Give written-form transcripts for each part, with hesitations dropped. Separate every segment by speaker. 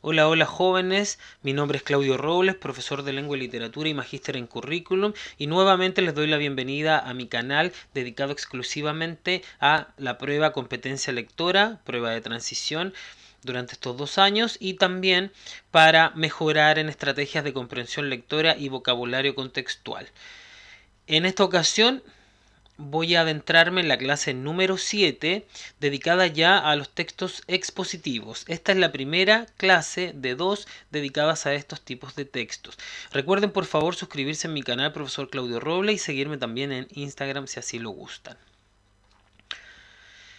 Speaker 1: Hola, hola jóvenes, mi nombre es Claudio Robles, profesor de Lengua y Literatura y magíster en Currículum, y nuevamente les doy la bienvenida a mi canal dedicado exclusivamente a la prueba competencia lectora, prueba de transición durante estos 2 años, y también para mejorar en estrategias de comprensión lectora y vocabulario contextual. En esta ocasión voy a adentrarme en la clase número 7, dedicada ya a los textos expositivos. Esta es la primera clase de 2 dedicadas a estos tipos de textos. Recuerden por favor suscribirse en mi canal Profesor Claudio Roble y seguirme también en Instagram si así lo gustan.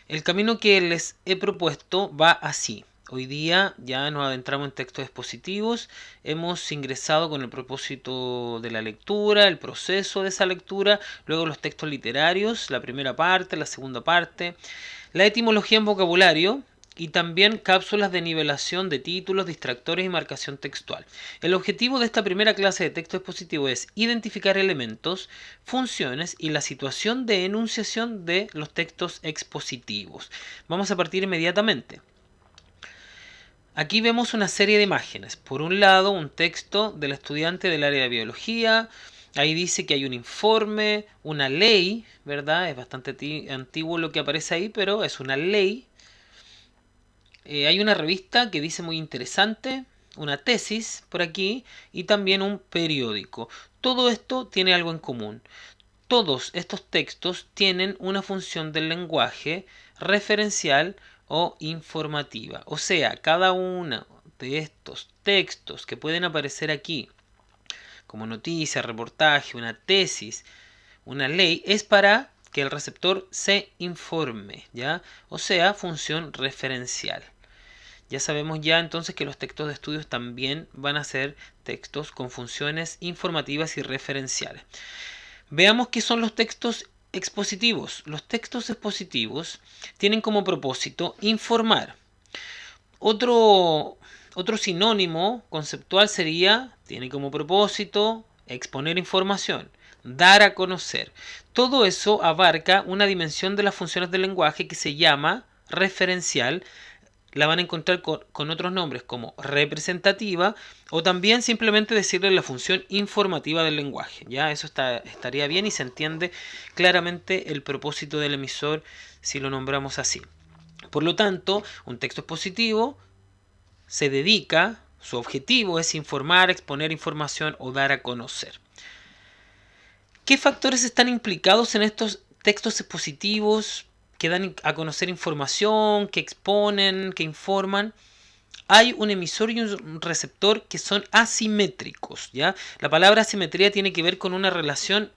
Speaker 1: El camino que les he propuesto va así. Hoy día ya nos adentramos en textos expositivos, hemos ingresado con el propósito de la lectura, el proceso de esa lectura, luego los textos literarios, la primera parte, la segunda parte, la etimología en vocabulario y también cápsulas de nivelación de títulos, distractores y marcación textual. El objetivo de esta primera clase de texto expositivo es identificar elementos, funciones y la situación de enunciación de los textos expositivos. Vamos a partir inmediatamente. Aquí vemos una serie de imágenes. Por un lado, un texto del estudiante del área de biología. Ahí dice que hay un informe, una ley, ¿verdad? Es bastante antiguo lo que aparece ahí, pero es una ley. Hay una revista que dice muy interesante, una tesis por aquí y también un periódico. Todo esto tiene algo en común. Todos estos textos tienen una función del lenguaje referencial o informativa. O sea, cada uno de estos textos que pueden aparecer aquí, como noticia, reportaje, una tesis, una ley, es para que el receptor se informe, ¿ya? O sea, función referencial. Ya sabemos ya entonces que los textos de estudios también van a ser textos con funciones informativas y referenciales. Veamos qué son los textos expositivos. Los textos expositivos tienen como propósito informar. Otro sinónimo conceptual sería, tiene como propósito exponer información, dar a conocer. Todo eso abarca una dimensión de las funciones del lenguaje que se llama referencial. La van a encontrar con otros nombres como representativa o también simplemente decirle la función informativa del lenguaje. Ya eso estaría bien y se entiende claramente el propósito del emisor si lo nombramos así. Por lo tanto, un texto expositivo se dedica, su objetivo es informar, exponer información o dar a conocer. ¿Qué factores están implicados en estos textos expositivos que dan a conocer información, que exponen, que informan? Hay un emisor y un receptor que son asimétricos, ¿ya? La palabra asimetría tiene que ver con una relación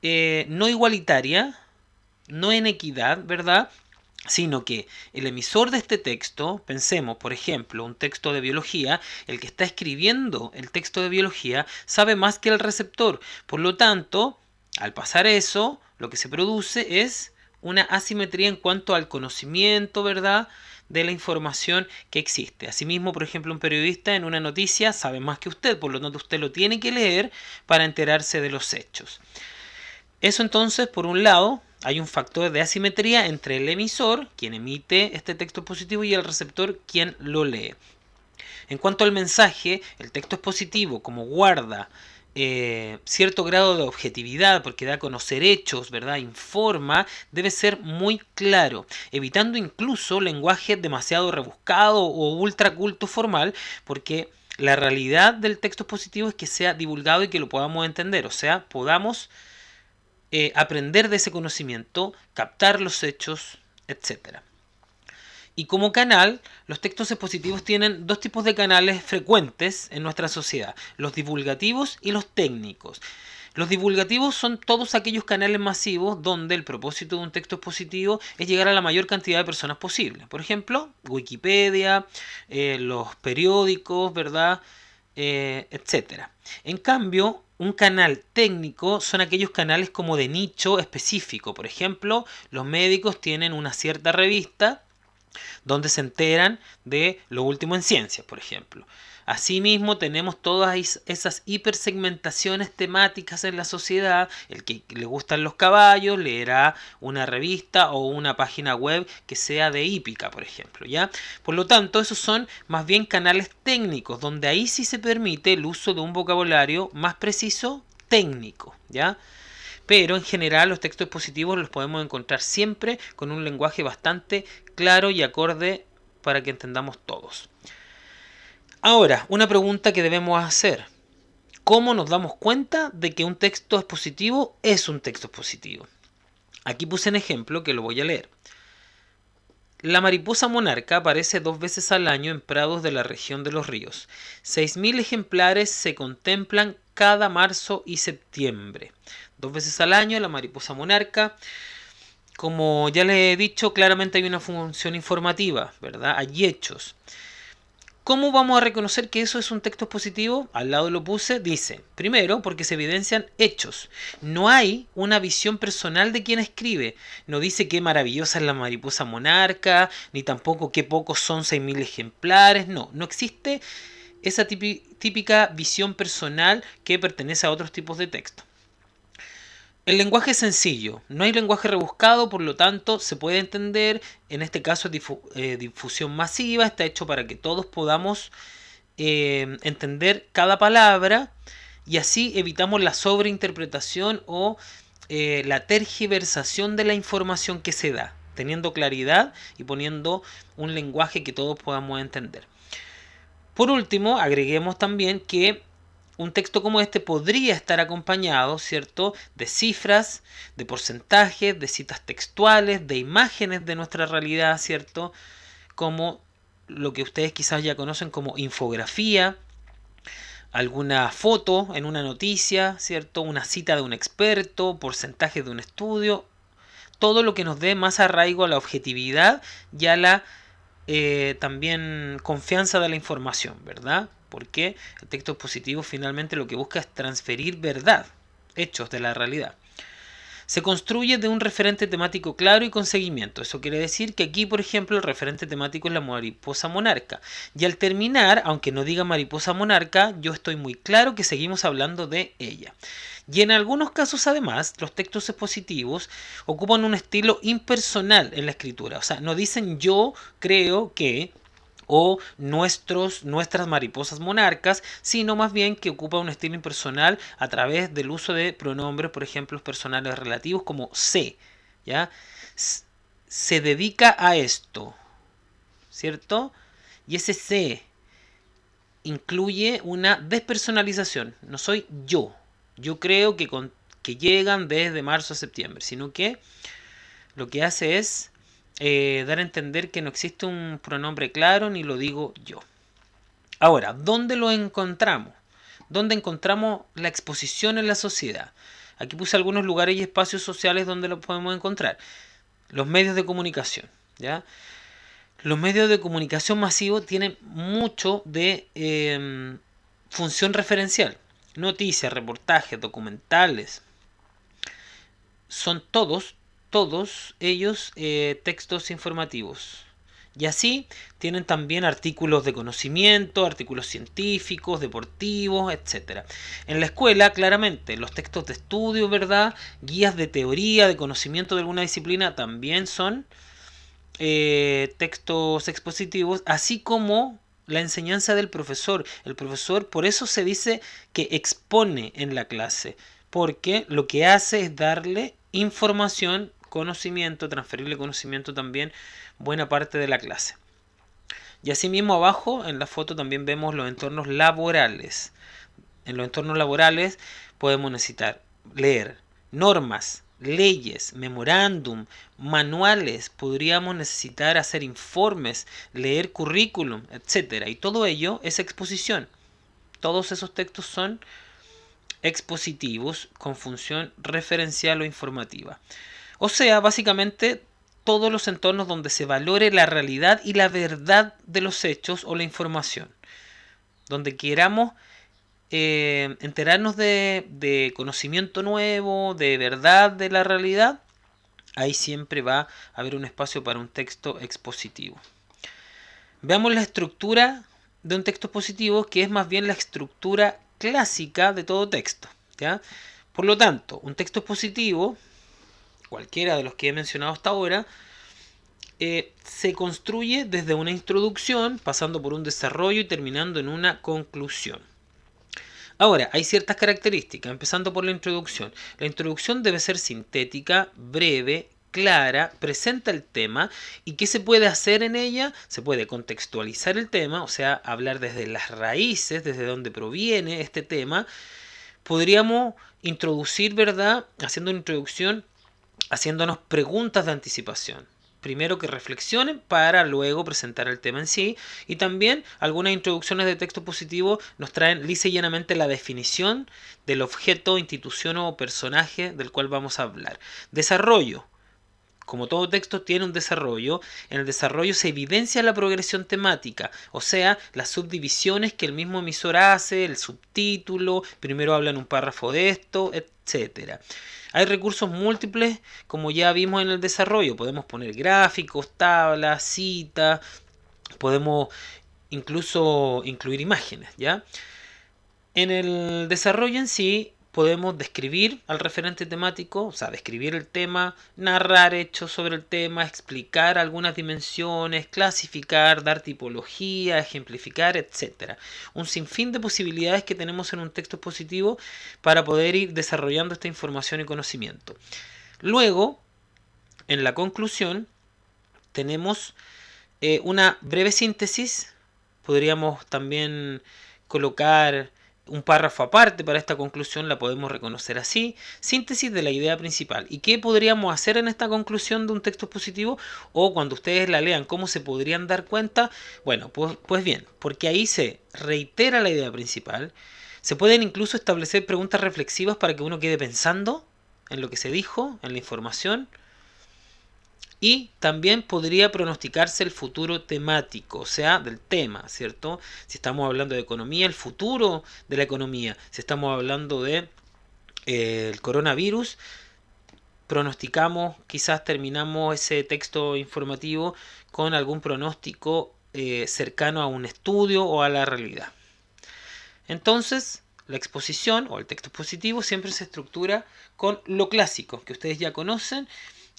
Speaker 1: no igualitaria, no en equidad, ¿verdad? Sino que el emisor de este texto, pensemos, por ejemplo, un texto de biología, el que está escribiendo el texto de biología sabe más que el receptor. Por lo tanto, al pasar eso, lo que se produce es una asimetría en cuanto al conocimiento, ¿verdad?, de la información que existe. Asimismo, por ejemplo, un periodista en una noticia sabe más que usted, por lo tanto usted lo tiene que leer para enterarse de los hechos. Eso entonces, por un lado, hay un factor de asimetría entre el emisor, quien emite este texto expositivo, y el receptor, quien lo lee. En cuanto al mensaje, el texto expositivo, como guarda cierto grado de objetividad, porque da a conocer hechos, ¿verdad?, informa, debe ser muy claro, evitando incluso lenguaje demasiado rebuscado o ultra culto formal, porque la realidad del texto expositivo es que sea divulgado y que lo podamos entender, o sea, podamos aprender de ese conocimiento, captar los hechos, etc. Y como canal, los textos expositivos tienen dos tipos de canales frecuentes en nuestra sociedad, los divulgativos y los técnicos. Los divulgativos son todos aquellos canales masivos donde el propósito de un texto expositivo es llegar a la mayor cantidad de personas posible. Por ejemplo, Wikipedia, los periódicos, ¿verdad?, etcétera. En cambio, un canal técnico son aquellos canales como de nicho específico. Por ejemplo, los médicos tienen una cierta revista donde se enteran de lo último en ciencias, por ejemplo. Asimismo, tenemos todas esas hipersegmentaciones temáticas en la sociedad. El que le gustan los caballos leerá una revista o una página web que sea de hípica, por ejemplo, ¿ya? Por lo tanto, esos son más bien canales técnicos, donde ahí sí se permite el uso de un vocabulario más preciso técnico, ¿ya? Pero en general los textos expositivos los podemos encontrar siempre con un lenguaje bastante claro y acorde para que entendamos todos. Ahora, una pregunta que debemos hacer. ¿Cómo nos damos cuenta de que un texto expositivo es un texto expositivo? Aquí puse un ejemplo que lo voy a leer. La mariposa monarca aparece 2 veces al año en prados de la región de los ríos. 6.000 ejemplares se contemplan cada marzo y septiembre. 2 veces al año la mariposa monarca. Como ya les he dicho, claramente hay una función informativa, ¿verdad? Hay hechos. ¿Cómo vamos a reconocer que eso es un texto expositivo? Al lado lo puse, dice, primero, porque se evidencian hechos. No hay una visión personal de quien escribe. No dice qué maravillosa es la mariposa monarca, ni tampoco qué pocos son 6.000 ejemplares. No, no existe esa típica visión personal que pertenece a otros tipos de texto. El lenguaje es sencillo, no hay lenguaje rebuscado, por lo tanto se puede entender. En este caso es difusión masiva, está hecho para que todos podamos entender cada palabra y así evitamos la sobreinterpretación o la tergiversación de la información que se da, teniendo claridad y poniendo un lenguaje que todos podamos entender. Por último, agreguemos también que un texto como este podría estar acompañado, ¿cierto?, de cifras, de porcentajes, de citas textuales, de imágenes de nuestra realidad, ¿cierto?, como lo que ustedes quizás ya conocen como infografía, alguna foto en una noticia, ¿cierto?, una cita de un experto, porcentajes de un estudio, todo lo que nos dé más arraigo a la objetividad y a la también confianza de la información, ¿verdad? Porque el texto expositivo finalmente lo que busca es transferir verdad, hechos de la realidad. Se construye de un referente temático claro y con seguimiento. Eso quiere decir que aquí, por ejemplo, el referente temático es la mariposa monarca. Y al terminar, aunque no diga mariposa monarca, yo estoy muy claro que seguimos hablando de ella. Y en algunos casos, además, los textos expositivos ocupan un estilo impersonal en la escritura. O sea, no dicen yo creo que o nuestras mariposas monarcas, sino más bien que ocupa un estilo impersonal a través del uso de pronombres, por ejemplo, personales relativos como se, ¿ya? Se dedica a esto, ¿cierto? Y ese se incluye una despersonalización. No soy yo. Yo creo que llegan desde marzo a septiembre, sino que lo que hace es dar a entender que no existe un pronombre claro ni lo digo yo. Ahora, ¿dónde lo encontramos? ¿Dónde encontramos la exposición en la sociedad? Aquí puse algunos lugares y espacios sociales donde lo podemos encontrar. Los medios de comunicación, ¿ya? Los medios de comunicación masivos tienen mucho de función referencial. Noticias, reportajes, documentales. Son todos ellos textos informativos. Y así tienen también artículos de conocimiento, artículos científicos, deportivos, etc. En la escuela, claramente, los textos de estudio, ¿verdad? Guías de teoría, de conocimiento de alguna disciplina, también son textos expositivos, así como la enseñanza del profesor. El profesor, por eso se dice que expone en la clase, porque lo que hace es darle información, conocimiento, transferirle conocimiento también buena parte de la clase. Y asimismo abajo en la foto también vemos los entornos laborales. En los entornos laborales podemos necesitar leer normas, leyes, memorándum, manuales, podríamos necesitar hacer informes, leer currículum, etc. Y todo ello es exposición. Todos esos textos son expositivos con función referencial o informativa. O sea, básicamente todos los entornos donde se valore la realidad y la verdad de los hechos o la información. Donde queramos enterarnos de conocimiento nuevo, de verdad de la realidad, ahí siempre va a haber un espacio para un texto expositivo. Veamos la estructura de un texto expositivo, que es más bien la estructura clásica de todo texto, ¿ya? Por lo tanto, un texto expositivo, cualquiera de los que he mencionado hasta ahora, se construye desde una introducción, pasando por un desarrollo y terminando en una conclusión. Ahora, hay ciertas características, empezando por la introducción. La introducción debe ser sintética, breve, clara, presenta el tema. ¿Y qué se puede hacer en ella? Se puede contextualizar el tema, o sea, hablar desde las raíces, desde donde proviene este tema. Podríamos introducir, ¿verdad? Haciendo una introducción, haciéndonos preguntas de anticipación. Primero que reflexionen para luego presentar el tema en sí. Y también algunas introducciones de texto positivo nos traen lisa y llanamente la definición del objeto, institución o personaje del cual vamos a hablar. Desarrollo. Como todo texto tiene un desarrollo, en el desarrollo se evidencia la progresión temática, o sea, las subdivisiones que el mismo emisor hace, el subtítulo, primero habla en un párrafo de esto, etc. Hay recursos múltiples, como ya vimos en el desarrollo, podemos poner gráficos, tablas, citas, podemos incluso incluir imágenes, ¿ya? En el desarrollo en sí podemos describir al referente temático, o sea, describir el tema, narrar hechos sobre el tema, explicar algunas dimensiones, clasificar, dar tipología, ejemplificar, etc. Un sinfín de posibilidades que tenemos en un texto expositivo para poder ir desarrollando esta información y conocimiento. Luego, en la conclusión, tenemos una breve síntesis. Podríamos también colocar un párrafo aparte para esta conclusión, la podemos reconocer así. Síntesis de la idea principal. ¿Y qué podríamos hacer en esta conclusión de un texto expositivo? O cuando ustedes la lean, ¿cómo se podrían dar cuenta? Bueno, pues bien, porque ahí se reitera la idea principal. Se pueden incluso establecer preguntas reflexivas para que uno quede pensando en lo que se dijo, en la información. Y también podría pronosticarse el futuro temático, o sea, del tema, ¿cierto? Si estamos hablando de economía, el futuro de la economía. Si estamos hablando de el coronavirus, pronosticamos, quizás terminamos ese texto informativo con algún pronóstico cercano a un estudio o a la realidad. Entonces, la exposición o el texto expositivo siempre se estructura con lo clásico, que ustedes ya conocen,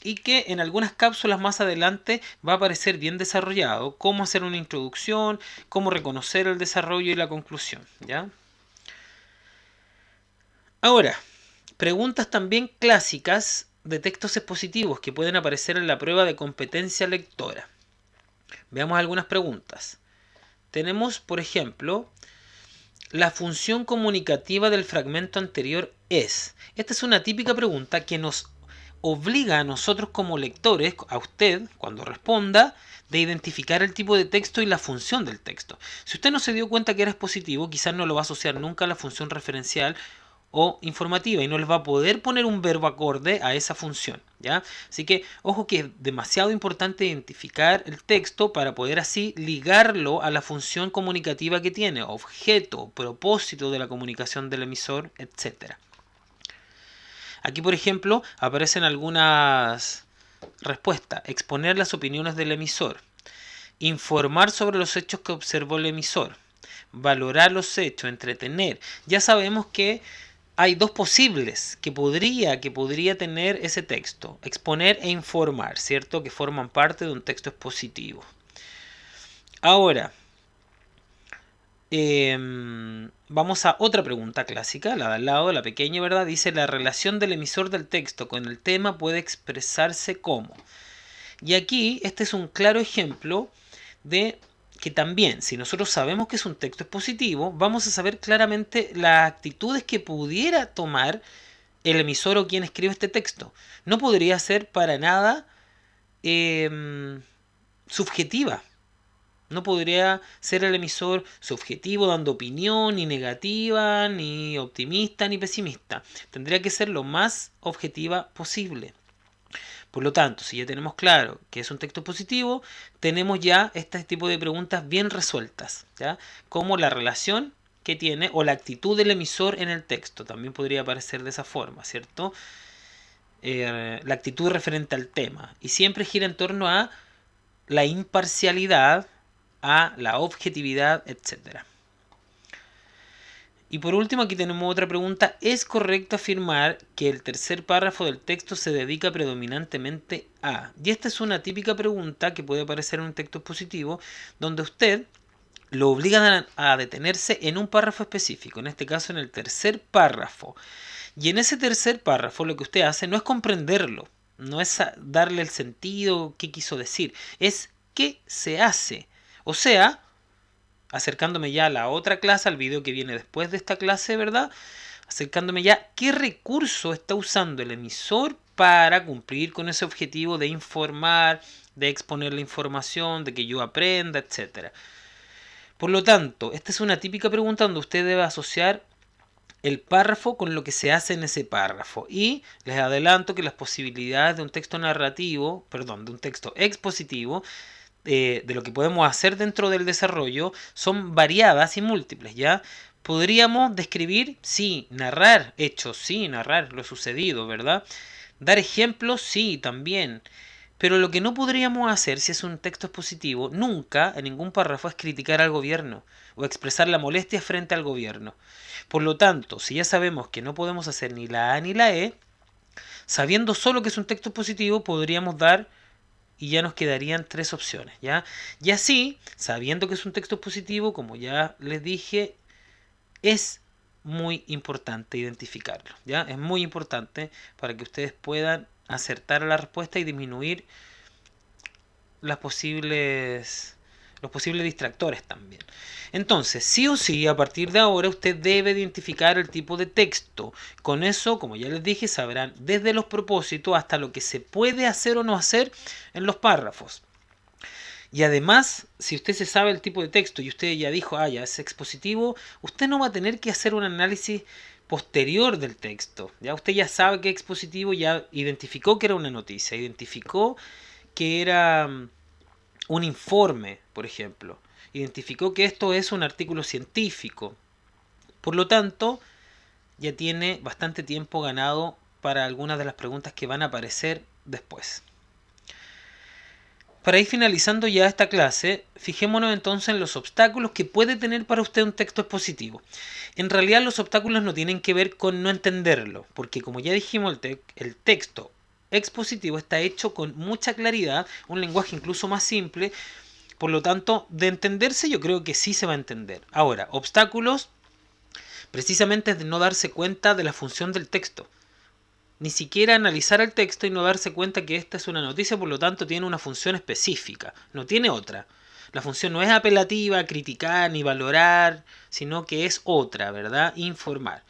Speaker 1: y que en algunas cápsulas más adelante va a aparecer bien desarrollado, cómo hacer una introducción, cómo reconocer el desarrollo y la conclusión, ¿ya? Ahora, preguntas también clásicas de textos expositivos que pueden aparecer en la prueba de competencia lectora. Veamos algunas preguntas. Tenemos, por ejemplo, la función comunicativa del fragmento anterior es. Esta es una típica pregunta que nos obliga a nosotros como lectores, a usted, cuando responda, de identificar el tipo de texto y la función del texto. Si usted no se dio cuenta que era expositivo, quizás no lo va a asociar nunca a la función referencial o informativa y no les va a poder poner un verbo acorde a esa función, ¿ya? Así que ojo que es demasiado importante identificar el texto para poder así ligarlo a la función comunicativa que tiene, objeto, propósito de la comunicación del emisor, etc. Aquí, por ejemplo, aparecen algunas respuestas. Exponer las opiniones del emisor. Informar sobre los hechos que observó el emisor. Valorar los hechos. Entretener. Ya sabemos que hay dos posibles que podría tener ese texto. Exponer e informar, ¿cierto? Que forman parte de un texto expositivo. Ahora, vamos a otra pregunta clásica, la de al lado, la pequeña, ¿verdad? Dice, la relación del emisor del texto con el tema puede expresarse como. Y aquí, este es un claro ejemplo de que también, si nosotros sabemos que es un texto expositivo, vamos a saber claramente las actitudes que pudiera tomar el emisor o quien escribe este texto. No podría ser para nada subjetiva. No podría ser el emisor subjetivo dando opinión, ni negativa, ni optimista, ni pesimista. Tendría que ser lo más objetiva posible. Por lo tanto, si ya tenemos claro que es un texto positivo, tenemos ya este tipo de preguntas bien resueltas, ¿ya? Como la relación que tiene o la actitud del emisor en el texto. También podría aparecer de esa forma, ¿cierto? la actitud referente al tema. Y siempre gira en torno a la imparcialidad, a la objetividad, etc. Y por último aquí tenemos otra pregunta. ¿Es correcto afirmar que el tercer párrafo del texto se dedica predominantemente a? Y esta es una típica pregunta que puede aparecer en un texto expositivo donde usted lo obligan a detenerse en un párrafo específico, en este caso en el tercer párrafo. Y en ese tercer párrafo lo que usted hace no es comprenderlo, no es darle el sentido, qué quiso decir, es qué se hace. O sea, acercándome ya a la otra clase, al video que viene después de esta clase, ¿verdad? Acercándome ya, ¿qué recurso está usando el emisor para cumplir con ese objetivo de informar, de exponer la información, de que yo aprenda, etcétera? Por lo tanto, esta es una típica pregunta donde usted debe asociar el párrafo con lo que se hace en ese párrafo. Y les adelanto que las posibilidades de un texto narrativo, perdón, de un texto expositivo, de lo que podemos hacer dentro del desarrollo, son variadas y múltiples, ¿ya? Podríamos describir, sí, narrar hechos, sí, narrar lo sucedido, ¿verdad? Dar ejemplos, sí, también. Pero lo que no podríamos hacer si es un texto expositivo, nunca, en ningún párrafo, es criticar al gobierno o expresar la molestia frente al gobierno. Por lo tanto, si ya sabemos que no podemos hacer ni la A ni la E, sabiendo solo que es un texto expositivo, podríamos dar y ya nos quedarían tres opciones, ¿ya? Y así, sabiendo que es un texto expositivo, como ya les dije, es muy importante identificarlo, ¿ya? Es muy importante para que ustedes puedan acertar a la respuesta y disminuir los posibles distractores también. Entonces, sí o sí, a partir de ahora usted debe identificar el tipo de texto. Con eso, como ya les dije, sabrán desde los propósitos hasta lo que se puede hacer o no hacer en los párrafos. Y además, si usted se sabe el tipo de texto y usted ya dijo, ya es expositivo, usted no va a tener que hacer un análisis posterior del texto. Ya usted ya sabe que es expositivo, ya identificó que era una noticia, identificó que era un informe, por ejemplo. Identificó que esto es un artículo científico. Por lo tanto, ya tiene bastante tiempo ganado para algunas de las preguntas que van a aparecer después. Para ir finalizando ya esta clase, fijémonos entonces en los obstáculos que puede tener para usted un texto expositivo. En realidad los obstáculos no tienen que ver con no entenderlo, porque como ya dijimos, el texto expositivo está hecho con mucha claridad, un lenguaje incluso más simple, por lo tanto, de entenderse yo creo que sí se va a entender. Ahora, obstáculos precisamente es de no darse cuenta de la función del texto. Ni siquiera analizar el texto y no darse cuenta que esta es una noticia, por lo tanto tiene una función específica, no tiene otra. La función no es apelativa, criticar ni valorar, sino que es otra, ¿verdad? Informar.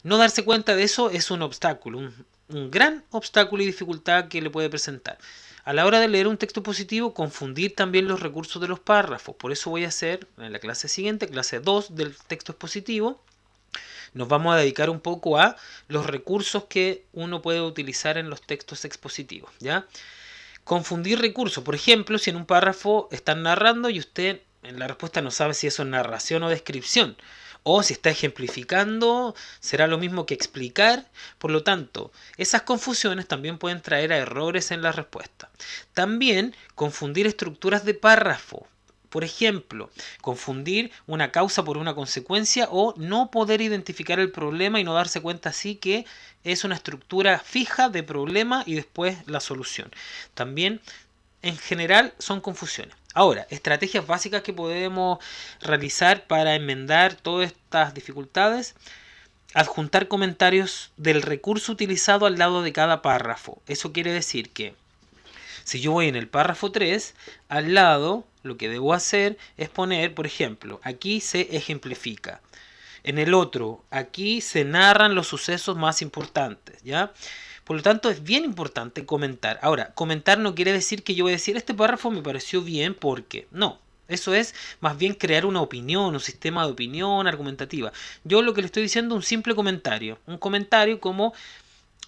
Speaker 1: No darse cuenta de eso es un obstáculo, un gran obstáculo y dificultad que le puede presentar. A la hora de leer un texto positivo, confundir también los recursos de los párrafos. Por eso voy a hacer en la clase siguiente, clase 2 del texto expositivo, nos vamos a dedicar un poco a los recursos que uno puede utilizar en los textos expositivos, ¿ya? Confundir recursos. Por ejemplo, si en un párrafo están narrando y usted en la respuesta no sabe si eso es narración o descripción, o si está ejemplificando, será lo mismo que explicar. Por lo tanto, esas confusiones también pueden traer a errores en la respuesta. También confundir estructuras de párrafo. Por ejemplo, confundir una causa por una consecuencia o no poder identificar el problema y no darse cuenta así que es una estructura fija de problema y después la solución. También, en general, son confusiones. Ahora, estrategias básicas que podemos realizar para enmendar todas estas dificultades. Adjuntar comentarios del recurso utilizado al lado de cada párrafo. Eso quiere decir que si yo voy en el párrafo 3, al lado lo que debo hacer es poner, por ejemplo, aquí se ejemplifica. En el otro, aquí se narran los sucesos más importantes, ¿ya? Por lo tanto, es bien importante comentar. Ahora, comentar no quiere decir que yo voy a decir, este párrafo me pareció bien porque... No, eso es más bien crear una opinión, un sistema de opinión argumentativa. Yo lo que le estoy diciendo es un simple comentario. Un comentario como,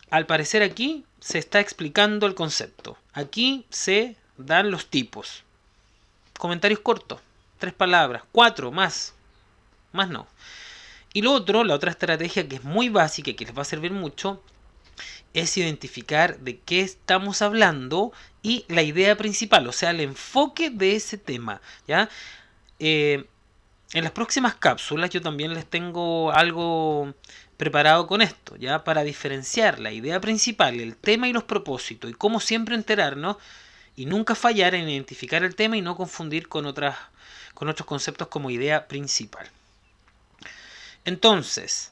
Speaker 1: al parecer aquí se está explicando el concepto. Aquí se dan los tipos. Comentarios cortos, 3 palabras, 4 más no. Y lo otro, la otra estrategia que es muy básica y que les va a servir mucho, es identificar de qué estamos hablando y la idea principal, o sea, el enfoque de ese tema, ¿ya? En las próximas cápsulas yo también les tengo algo preparado con esto, ¿ya? Para diferenciar la idea principal, el tema y los propósitos, y cómo siempre enterarnos y nunca fallar en identificar el tema y no confundir con otros conceptos como idea principal. Entonces,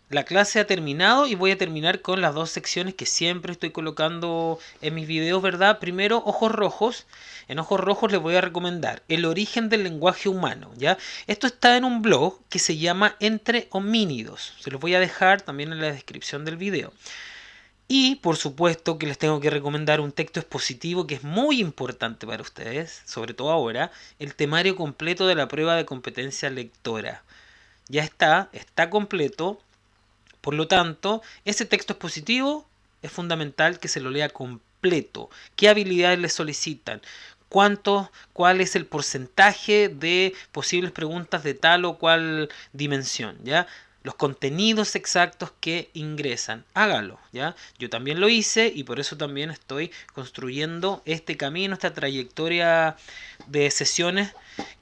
Speaker 1: la clase ha terminado y voy a terminar con las dos secciones que siempre estoy colocando en mis videos, ¿verdad? Primero, ojos rojos. En ojos rojos les voy a recomendar el origen del lenguaje humano, ¿ya? Esto está en un blog que se llama Entre Homínidos. Se los voy a dejar también en la descripción del video. Y por supuesto que les tengo que recomendar un texto expositivo que es muy importante para ustedes, sobre todo ahora, el temario completo de la prueba de competencia lectora. Ya está completo. Por lo tanto, ese texto expositivo es fundamental que se lo lea completo. ¿Qué habilidades le solicitan? ¿Cuál es el porcentaje de posibles preguntas de tal o cual dimensión? ¿Ya? Los contenidos exactos que ingresan. Hágalo, ¿ya? Yo también lo hice y por eso también estoy construyendo este camino, esta trayectoria de sesiones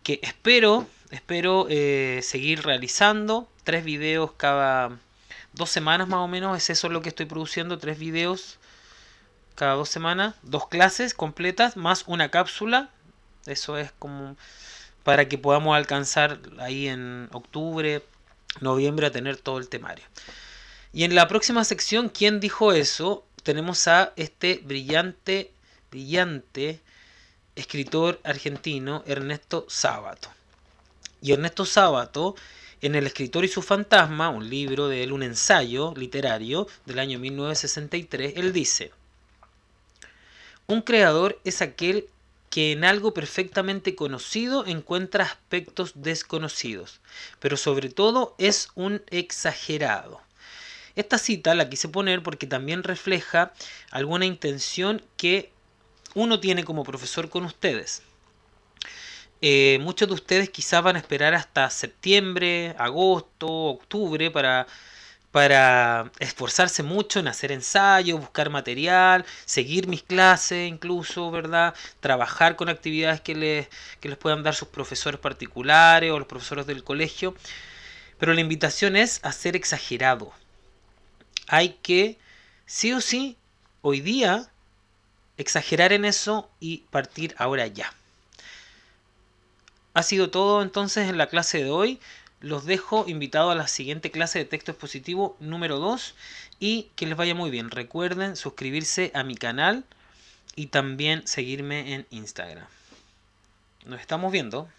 Speaker 1: que espero seguir realizando. 3 videos cada 2 semanas más o menos, es eso lo que estoy produciendo, 3 videos cada 2 semanas, 2 clases completas más una cápsula. Eso es como para que podamos alcanzar ahí en octubre, noviembre a tener todo el temario. Y en la próxima sección, ¿quién dijo eso? Tenemos a este brillante escritor argentino, Ernesto Sábato. Y Ernesto Sábato, en El escritor y su fantasma, un libro de él, un ensayo literario del año 1963, él dice: un creador es aquel que en algo perfectamente conocido encuentra aspectos desconocidos, pero sobre todo es un exagerado. Esta cita la quise poner porque también refleja alguna intención que uno tiene como profesor con ustedes. Muchos de ustedes quizás van a esperar hasta septiembre, agosto, octubre para esforzarse mucho en hacer ensayos, buscar material, seguir mis clases incluso, ¿verdad? Trabajar con actividades que les puedan dar sus profesores particulares o los profesores del colegio. Pero la invitación es a ser exagerado. Hay que, sí o sí, hoy día, exagerar en eso y partir ahora ya. Ha sido todo entonces en la clase de hoy. Los dejo invitados a la siguiente clase de texto expositivo número 2 y que les vaya muy bien. Recuerden suscribirse a mi canal y también seguirme en Instagram. Nos estamos viendo.